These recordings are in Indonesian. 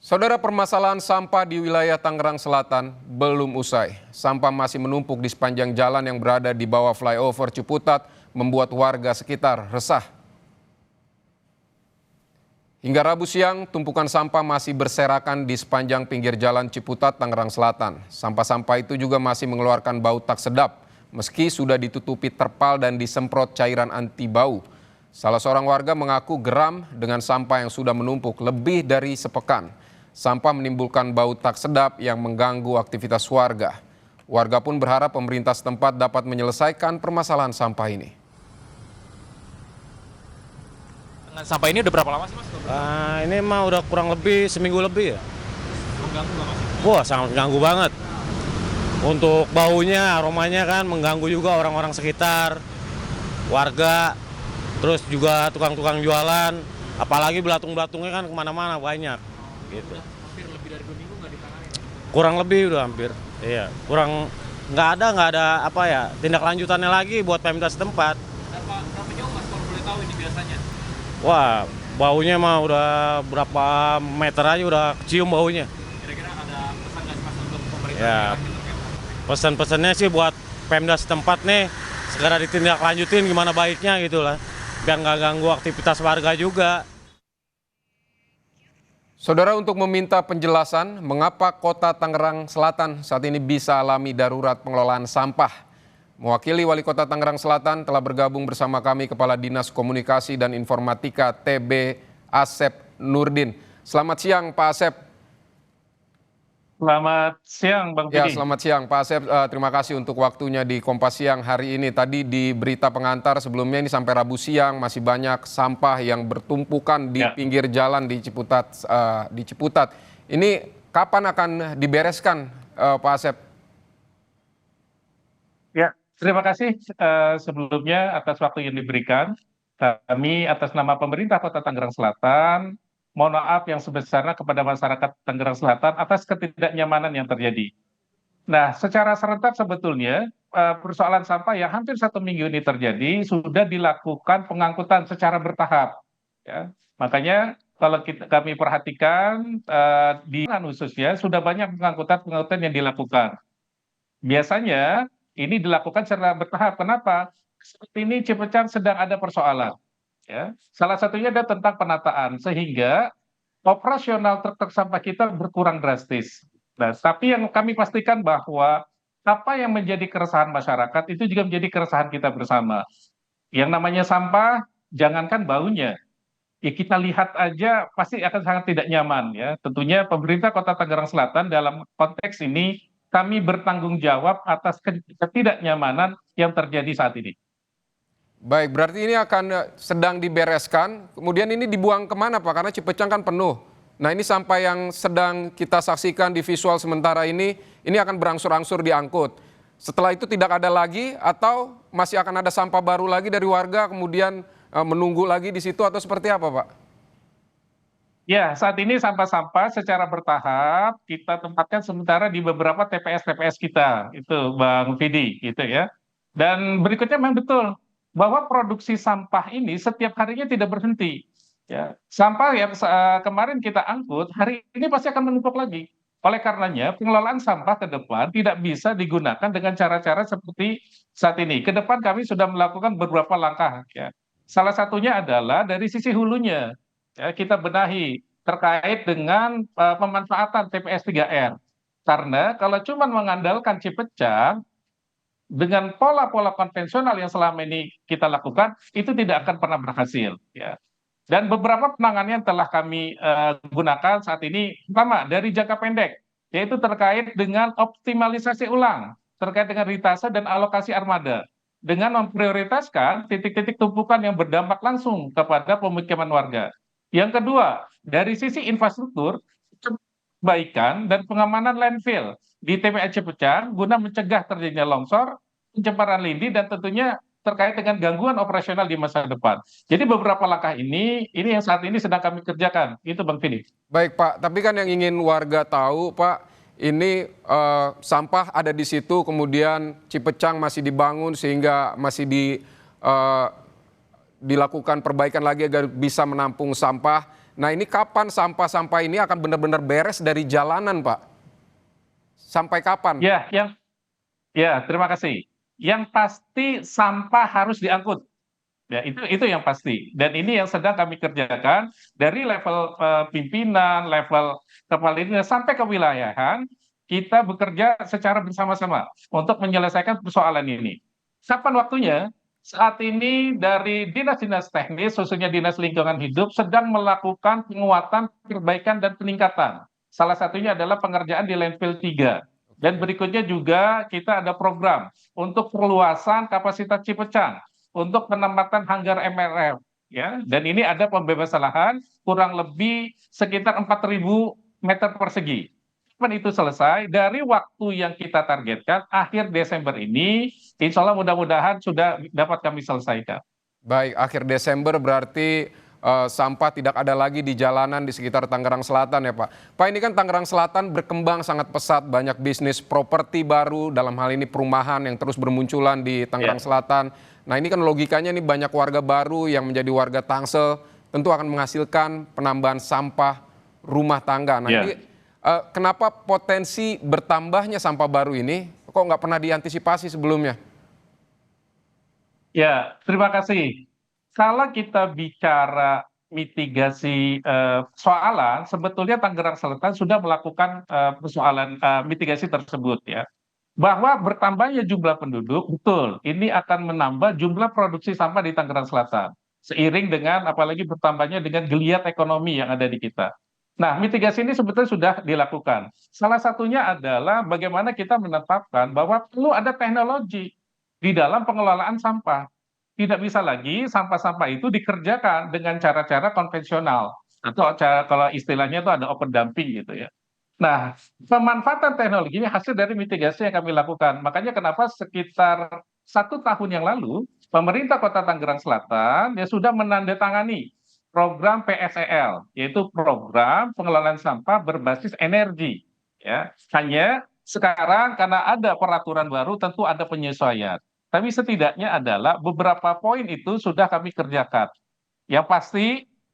Saudara, permasalahan sampah di wilayah Tangerang Selatan belum usai. Sampah masih menumpuk di sepanjang jalan yang berada di bawah flyover Ciputat, membuat warga sekitar resah. Hingga Rabu siang, tumpukan sampah masih berserakan di sepanjang pinggir jalan Ciputat, Tangerang Selatan. Sampah-sampah itu juga masih mengeluarkan bau tak sedap, meski sudah ditutupi terpal dan disemprot cairan anti bau. Salah seorang warga mengaku geram dengan sampah yang sudah menumpuk lebih dari sepekan. Sampah menimbulkan bau tak sedap yang mengganggu aktivitas warga. Warga pun berharap pemerintah setempat dapat menyelesaikan permasalahan sampah ini. Dengan sampah ini udah berapa lama sih, Mas? Ini mah udah kurang lebih seminggu lebih ya. Mengganggu nggak, Mas? Wah, sangat mengganggu banget. Untuk baunya, aromanya kan mengganggu juga orang-orang sekitar, warga, terus juga tukang-tukang jualan. Apalagi belatung-belatungnya kan kemana-mana banyak. Gitu. Hampir lebih dari 2 minggu nggak ditangani. Kurang lebih udah hampir. Iya, kurang nggak ada apa ya tindak lanjutannya lagi buat Pemda setempat. Berapa jauh, Mas, kalau boleh tahu ini biasanya? Wah, baunya mah udah berapa meter aja udah kecium baunya. Kira-kira ada pesan nggak sih, Mas, untuk pemerintah? Ya, pesan-pesannya sih buat Pemda setempat nih segera ditindaklanjutin gimana baiknya gitu lah, biar nggak ganggu aktivitas warga juga. Saudara, untuk meminta penjelasan mengapa Kota Tangerang Selatan saat ini bisa alami darurat pengelolaan sampah. Mewakili Wali Kota Tangerang Selatan telah bergabung bersama kami Kepala Dinas Komunikasi dan Informatika TB Asep Nurdin. Selamat siang Pak Asep. Selamat siang Bang Ya, Fidi. selamat siang Pak Asep. Terima kasih untuk waktunya di Kompas Siang hari ini. Tadi di berita pengantar sebelumnya ini sampai Rabu siang masih banyak sampah yang bertumpukan di pinggir jalan di Ciputat. Ini kapan akan dibereskan Pak Asep? Ya, terima kasih sebelumnya atas waktu yang diberikan. Kami atas nama pemerintah Kota Tangerang Selatan, mohon maaf yang sebesarnya kepada masyarakat Tangerang Selatan atas ketidaknyamanan yang terjadi. Nah, secara serentak sebetulnya persoalan sampah yang hampir 1 minggu ini terjadi sudah dilakukan pengangkutan secara bertahap. Ya. Makanya kalau kami perhatikan di khususnya sudah banyak pengangkutan yang dilakukan. Biasanya ini dilakukan secara bertahap. Kenapa? Seperti ini Ciputat sedang ada persoalan. Ya. Salah satunya adalah tentang penataan, sehingga operasional truk sampah kita berkurang drastis. Nah, tapi yang kami pastikan bahwa apa yang menjadi keresahan masyarakat itu juga menjadi keresahan kita bersama. Yang namanya sampah, jangankan baunya, ya kita lihat aja pasti akan sangat tidak nyaman ya. Tentunya pemerintah Kota Tangerang Selatan dalam konteks ini kami bertanggung jawab atas ketidaknyamanan yang terjadi saat ini. Baik, berarti ini akan sedang dibereskan, kemudian ini dibuang kemana Pak? Karena Cipecang kan penuh. Nah, ini sampah yang sedang kita saksikan di visual sementara ini akan berangsur-angsur diangkut. Setelah itu tidak ada lagi atau masih akan ada sampah baru lagi dari warga kemudian menunggu lagi di situ atau seperti apa Pak? Ya, saat ini sampah-sampah secara bertahap kita tempatkan sementara di beberapa TPS-TPS kita, itu Bang Vidi, gitu ya. Dan berikutnya memang betul bahwa produksi sampah ini setiap harinya tidak berhenti. Ya, sampah yang kemarin kita angkut hari ini pasti akan menumpuk lagi. Oleh karenanya pengelolaan sampah ke depan tidak bisa digunakan dengan cara-cara seperti saat ini. Ke depan kami sudah melakukan beberapa langkah. Ya. Salah satunya adalah dari sisi hulunya. Ya, kita benahi terkait dengan pemanfaatan TPS 3R. Karena kalau cuma mengandalkan Cipecang, dengan pola-pola konvensional yang selama ini kita lakukan, itu tidak akan pernah berhasil. Ya. Dan beberapa penanganan yang telah kami gunakan saat ini, pertama dari jangka pendek, yaitu terkait dengan optimalisasi ulang, terkait dengan ritase dan alokasi armada, dengan memprioritaskan titik-titik tumpukan yang berdampak langsung kepada pemukiman warga. Yang kedua, dari sisi infrastruktur, perbaikan dan pengamanan landfill di TPA Cipecang guna mencegah terjadinya longsor, pencemaran lindi, dan tentunya terkait dengan gangguan operasional di masa depan. Jadi beberapa langkah ini yang saat ini sedang kami kerjakan. Itu Bang Fili. Baik Pak, tapi kan yang ingin warga tahu Pak, ini sampah ada di situ, kemudian Cipecang masih dibangun sehingga masih dilakukan perbaikan lagi agar bisa menampung sampah. Nah ini kapan sampah-sampah ini akan benar-benar beres dari jalanan Pak? Sampai kapan? Ya, terima kasih. Yang pasti sampah harus diangkut. Ya, itu yang pasti. Dan ini yang sedang kami kerjakan dari level pimpinan, level kepala dinas sampai ke wilayahan, kita bekerja secara bersama-sama untuk menyelesaikan persoalan ini. Kapan waktunya? Saat ini dari dinas-dinas teknis, khususnya Dinas Lingkungan Hidup, sedang melakukan penguatan, perbaikan, dan peningkatan. Salah satunya adalah pengerjaan di landfill 3. Dan berikutnya juga kita ada program untuk perluasan kapasitas Cipecang, untuk penempatan hanggar MRF, ya. Dan ini ada pembebasan lahan kurang lebih sekitar 4.000 meter persegi. Kapan itu selesai? Dari waktu yang kita targetkan akhir Desember ini, insya Allah mudah-mudahan sudah dapat kami selesaikan. Baik, akhir Desember berarti sampah tidak ada lagi di jalanan di sekitar Tangerang Selatan ya Pak. Pak, ini kan Tangerang Selatan berkembang sangat pesat, banyak bisnis properti baru, dalam hal ini perumahan yang terus bermunculan di Tangerang Selatan. Nah ini kan logikanya nih banyak warga baru yang menjadi warga Tangsel, tentu akan menghasilkan penambahan sampah rumah tangga. Nah ini kenapa potensi bertambahnya sampah baru ini kok nggak pernah diantisipasi sebelumnya? Ya, terima kasih. Kalau kita bicara mitigasi soalan, sebetulnya Tangerang Selatan sudah melakukan persoalan mitigasi tersebut ya. Bahwa bertambahnya jumlah penduduk, betul, ini akan menambah jumlah produksi sampah di Tangerang Selatan. Seiring dengan apalagi bertambahnya dengan geliat ekonomi yang ada di kita. Nah, mitigasi ini sebetulnya sudah dilakukan. Salah satunya adalah bagaimana kita menetapkan bahwa perlu ada teknologi di dalam pengelolaan sampah. Tidak bisa lagi sampah-sampah itu dikerjakan dengan cara-cara konvensional. Atau kalau istilahnya itu ada open dumping gitu ya. Nah, pemanfaatan teknologi ini hasil dari mitigasi yang kami lakukan. Makanya kenapa sekitar 1 tahun yang lalu, pemerintah Kota Tangerang Selatan ya sudah menandatangani program PSEL, yaitu program pengelolaan sampah berbasis energi. Ya, hanya sekarang karena ada peraturan baru, tentu ada penyesuaian. Tapi setidaknya adalah beberapa poin itu sudah kami kerjakan. Yang pasti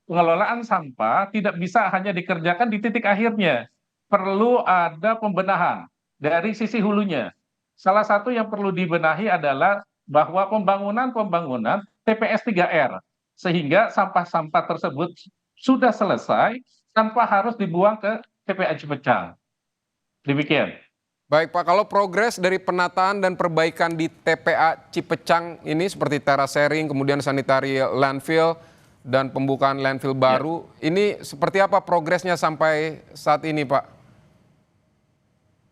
pengelolaan sampah tidak bisa hanya dikerjakan di titik akhirnya. Perlu ada pembenahan dari sisi hulunya. Salah satu yang perlu dibenahi adalah bahwa pembangunan TPS 3R. Sehingga sampah-sampah tersebut sudah selesai tanpa harus dibuang ke TPA Cipecang. Demikian. Baik Pak, kalau progres dari penataan dan perbaikan di TPA Cipecang ini seperti terasering, kemudian sanitary landfill, dan pembukaan landfill baru, ini seperti apa progresnya sampai saat ini Pak?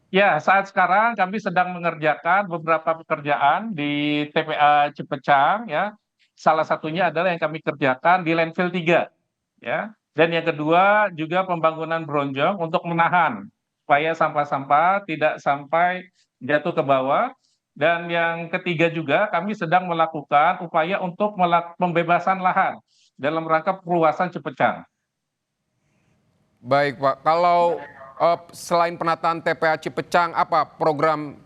Ya, saat sekarang kami sedang mengerjakan beberapa pekerjaan di TPA Cipecang ya. Salah satunya adalah yang kami kerjakan di landfill 3 ya. Dan yang kedua juga pembangunan bronjong untuk menahan supaya sampah-sampah tidak sampai jatuh ke bawah. Dan yang ketiga juga kami sedang melakukan upaya untuk pembebasan lahan dalam rangka perluasan Cipecang. Baik Pak, kalau selain penataan TPA Cipecang, apa program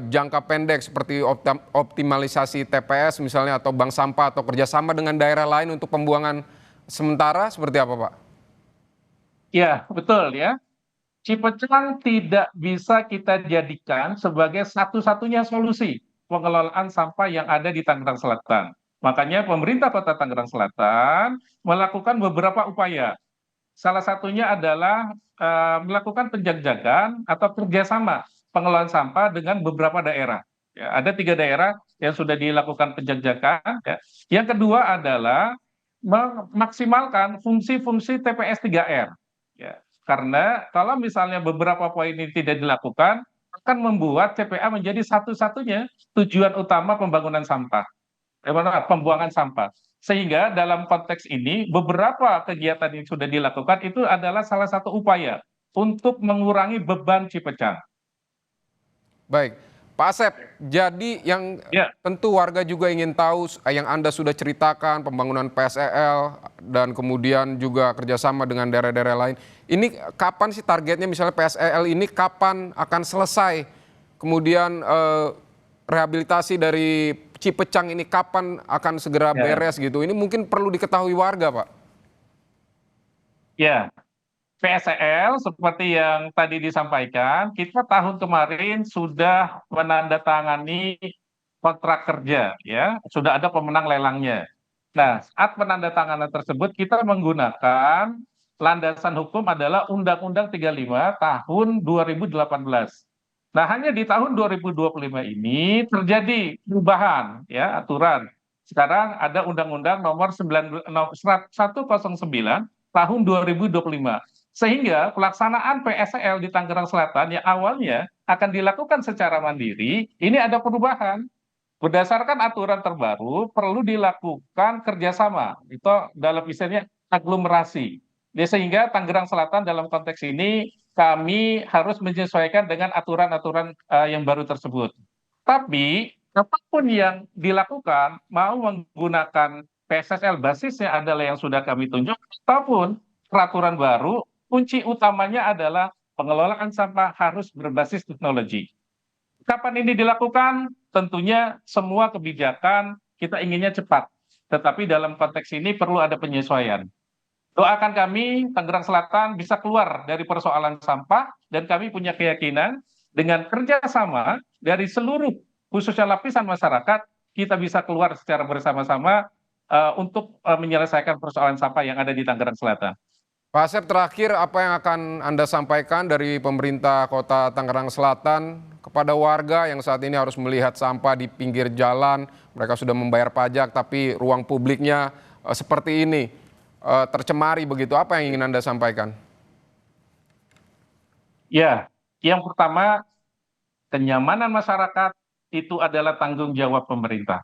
jangka pendek seperti optimalisasi TPS misalnya atau bank sampah atau kerjasama dengan daerah lain untuk pembuangan sementara seperti apa Pak? Ya, betul ya. Cipecang tidak bisa kita jadikan sebagai satu-satunya solusi pengelolaan sampah yang ada di Tangerang Selatan. Makanya pemerintah Kota Tangerang Selatan melakukan beberapa upaya. Salah satunya adalah melakukan penjajakan atau kerjasama pengelolaan sampah dengan beberapa daerah. Ya, ada 3 daerah yang sudah dilakukan penjajakan. Ya. Yang kedua adalah memaksimalkan fungsi-fungsi TPS 3R. Ya. Karena kalau misalnya beberapa poin ini tidak dilakukan, akan membuat TPA menjadi satu-satunya tujuan utama pembangunan sampah. Pembuangan sampah. Sehingga dalam konteks ini beberapa kegiatan yang sudah dilakukan itu adalah salah satu upaya untuk mengurangi beban Cipecang. Baik, Pak Asep, jadi yang tentu warga juga ingin tahu yang Anda sudah ceritakan pembangunan PSEL dan kemudian juga kerjasama dengan daerah-daerah lain. Ini kapan sih targetnya misalnya PSEL ini kapan akan selesai? Kemudian rehabilitasi dari Cipecang ini kapan akan segera beres gitu? Ini mungkin perlu diketahui warga Pak. Ya, PSEL seperti yang tadi disampaikan, kita tahun kemarin sudah menandatangani kontrak kerja, ya, sudah ada pemenang lelangnya. Nah, saat penandatanganan tersebut kita menggunakan landasan hukum adalah Undang-Undang 35 tahun 2018. Nah, hanya di tahun 2025 ini terjadi perubahan ya aturan. Sekarang ada Undang-Undang nomor 109 tahun 2025. Sehingga pelaksanaan PSEL di Tangerang Selatan yang awalnya akan dilakukan secara mandiri, ini ada perubahan. Berdasarkan aturan terbaru, perlu dilakukan kerjasama. Itu dalam istilahnya aglomerasi. Sehingga Tangerang Selatan dalam konteks ini kami harus menyesuaikan dengan aturan-aturan yang baru tersebut. Tapi apapun yang dilakukan, mau menggunakan PSSL basisnya adalah yang sudah kami tunjuk, ataupun peraturan baru, kunci utamanya adalah pengelolaan sampah harus berbasis teknologi. Kapan ini dilakukan? Tentunya semua kebijakan kita inginnya cepat, tetapi dalam konteks ini perlu ada penyesuaian. Doakan kami, Tangerang Selatan bisa keluar dari persoalan sampah, dan kami punya keyakinan dengan kerjasama dari seluruh, khususnya lapisan masyarakat, kita bisa keluar secara bersama-sama untuk menyelesaikan persoalan sampah yang ada di Tangerang Selatan. Pak Asep, terakhir apa yang akan Anda sampaikan dari pemerintah Kota Tangerang Selatan kepada warga yang saat ini harus melihat sampah di pinggir jalan, mereka sudah membayar pajak tapi ruang publiknya seperti ini, tercemari begitu, apa yang ingin Anda sampaikan? Ya, yang pertama, kenyamanan masyarakat itu adalah tanggung jawab pemerintah.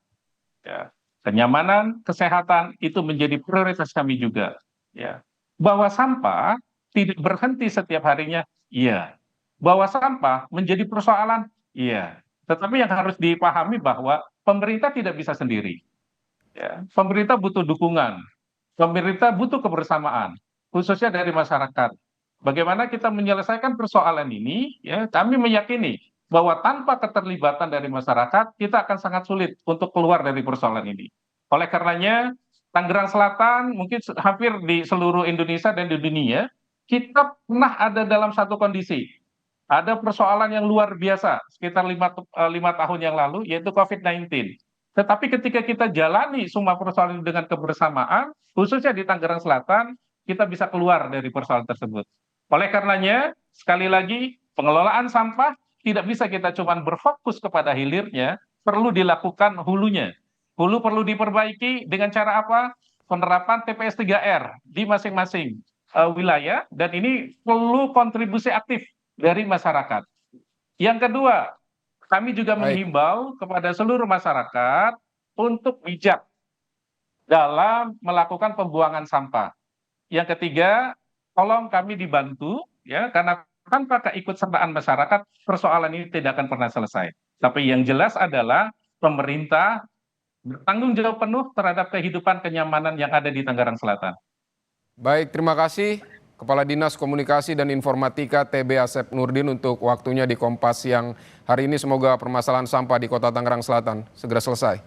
Ya. Kenyamanan, kesehatan itu menjadi prioritas kami juga. Ya. Bahwa sampah tidak berhenti setiap harinya, iya. Bahwa sampah menjadi persoalan, iya. Tetapi yang harus dipahami bahwa pemerintah tidak bisa sendiri. Ya. Pemerintah butuh dukungan, pemerintah butuh kebersamaan, khususnya dari masyarakat. Bagaimana kita menyelesaikan persoalan ini, ya, kami meyakini bahwa tanpa keterlibatan dari masyarakat, kita akan sangat sulit untuk keluar dari persoalan ini. Oleh karenanya, Tangerang Selatan, mungkin hampir di seluruh Indonesia dan di dunia, kita pernah ada dalam satu kondisi. Ada persoalan yang luar biasa, sekitar 5 tahun yang lalu, yaitu COVID-19. Tetapi ketika kita jalani semua persoalan dengan kebersamaan, khususnya di Tangerang Selatan, kita bisa keluar dari persoalan tersebut. Oleh karenanya, sekali lagi, pengelolaan sampah tidak bisa kita cuma berfokus kepada hilirnya, perlu dilakukan hulunya. Hulu perlu diperbaiki dengan cara apa? Penerapan TPS 3R di masing-masing wilayah, dan ini perlu kontribusi aktif dari masyarakat. Yang kedua, kami juga menghimbau kepada seluruh masyarakat untuk bijak dalam melakukan pembuangan sampah. Yang ketiga, tolong kami dibantu, ya, karena tanpa keikutsertaan masyarakat, persoalan ini tidak akan pernah selesai. Tapi yang jelas adalah pemerintah bertanggung jawab penuh terhadap kehidupan kenyamanan yang ada di Tangerang Selatan. Baik, terima kasih Kepala Dinas Komunikasi dan Informatika TB Asep Nurdin untuk waktunya di Kompas Siang hari ini. Semoga permasalahan sampah di Kota Tangerang Selatan segera selesai.